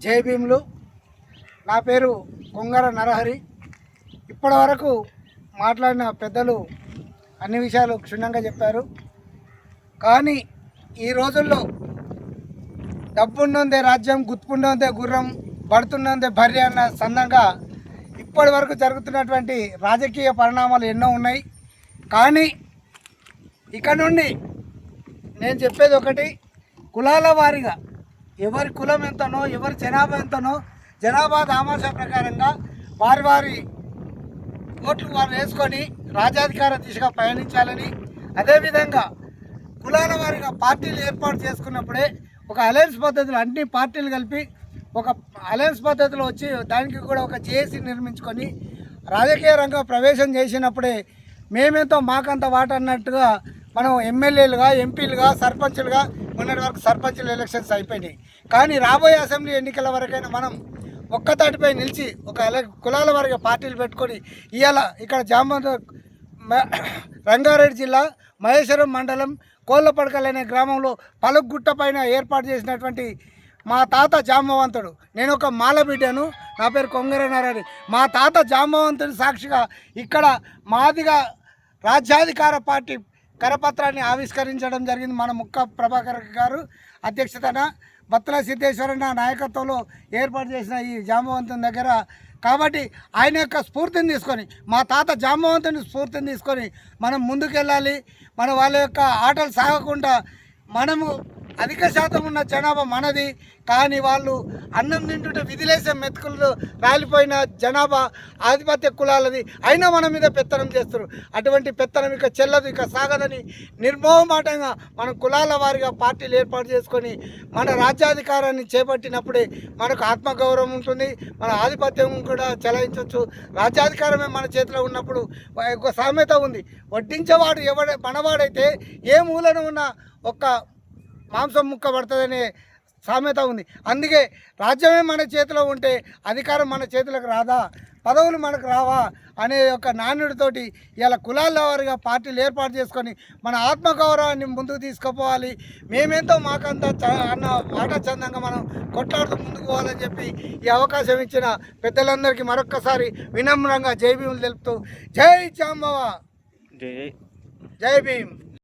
జై భీములు. నా పేరు కొంగర నరహరి. ఇప్పటి వరకు మాట్లాడిన పెద్దలు అన్ని విషయాలు క్షుణ్ణంగా చెప్పారు. కానీ ఈ రోజుల్లో డబ్బున్నదే రాజ్యం, గుర్తున్నదే గుర్రం, పడుతున్నదే భర్య అన్న సందంగా ఇప్పటి వరకు జరుగుతున్నటువంటి రాజకీయ పరిణామాలు ఎన్నో ఉన్నాయి. కానీ ఇక్కడ నుండి నేను చెప్పేది ఒకటి, కులాల వారీగా ఎవరి కులం ఎంతనో, ఎవరి జనాభా ఎంతనో, జనాభా దామాషా ప్రకారంగా వారి వారి ఓట్లు వారు వేసుకొని రాజ్యాధికార దిశగా పయనించాలని, అదేవిధంగా కులాల వారీగా పార్టీలు ఏర్పాటు చేసుకున్నప్పుడే ఒక అలయన్స్ పద్ధతిలో అన్ని పార్టీలు కలిపి ఒక అలయన్స్ పద్ధతిలో వచ్చి దానికి కూడా ఒక జేఏసీ నిర్మించుకొని రాజకీయ రంగం ప్రవేశం చేసినప్పుడే మేమెంతో మాకంత వాట అన్నట్టుగా మనం ఎమ్మెల్యేలుగా, ఎంపీలుగా, సర్పంచులుగా మొన్నటి వరకు సర్పంచుల ఎలక్షన్స్ అయిపోయినాయి. కానీ రాబోయే అసెంబ్లీ ఎన్నికల వరకైనా మనం ఒక్కతాటిపై నిలిచి ఒక కులాల వారిగా పార్టీలు పెట్టుకొని ఇవాళ ఇక్కడ రంగారెడ్డి జిల్లా మహేశ్వరం మండలం కోళ్ళపడకల్ అనే గ్రామంలో పలుగుట్ట పైన ఏర్పాటు చేసినటువంటి మా తాత జాంబవంతుడు, నేను ఒక మాల బిడ్డను, నా పేరు కొంగర నరహరి. మా తాత జాంబవంతుడి సాక్షిగా ఇక్కడ మాదిగా రాజ్యాధికార పార్టీ కరపత్రాన్ని ఆవిష్కరించడం జరిగింది. మన ముక్క ప్రభాకర్ గారు అధ్యక్షతన బత్తుల సిద్ధేశ్వరన్న నాయకత్వంలో ఏర్పాటు చేసిన ఈ జాంబవంతుని దగ్గర. కాబట్టి ఆయన యొక్క స్ఫూర్తిని తీసుకొని, మా తాత జాంబవంతుని స్ఫూర్తిని తీసుకొని మనం ముందుకెళ్ళాలి. మన వాళ్ళ యొక్క ఆటలు సాగకుండా, మనము అధిక శాతం ఉన్న జనాభా మనది, కానీ వాళ్ళు అన్నం తింటుంటే విధిలేసే మెతుకులు రాలిపోయిన జనాభా ఆధిపత్య కులాలది, అయినా మన మీద పెత్తనం చేస్తారు. అటువంటి పెత్తనం ఇక చెల్లదు, ఇక సాగదని నిర్మోహమాటంగా మనం కులాల వారిగా పార్టీలు ఏర్పాటు చేసుకొని మన రాజ్యాధికారాన్ని చేపట్టినప్పుడే మనకు ఆత్మగౌరవం ఉంటుంది, మన ఆధిపత్యం కూడా చెలాయించవచ్చు. రాజ్యాధికారమే మన చేతిలో ఉన్నప్పుడు ఒక సామెత ఉంది, వడ్డించేవాడు మనవాడైతే ఏ మూలను ఉన్న ఒక్క మాంసం ముక్క పడుతుందనే సామెత ఉంది. అందుకే రాజ్యమే మన చేతిలో ఉంటే అధికారం మన చేతులకు రాదా, పదవులు మనకు రావా అనే ఒక నానుడితోటి ఇలా కులాల వారిగా పార్టీలు ఏర్పాటు చేసుకొని మన ఆత్మగౌరవాన్ని ముందుకు తీసుకుపోవాలి. మేమేంతో మాకంతా అన్న ఆట చందంగా మనం కొట్లాడుతూ ముందుకు పోవాలని చెప్పి ఈ అవకాశం ఇచ్చిన పెద్దలందరికీ మరొక్కసారి వినమ్రంగా జై భీములు తెలుపుతూ జై జాంబవ, జై భీమ్.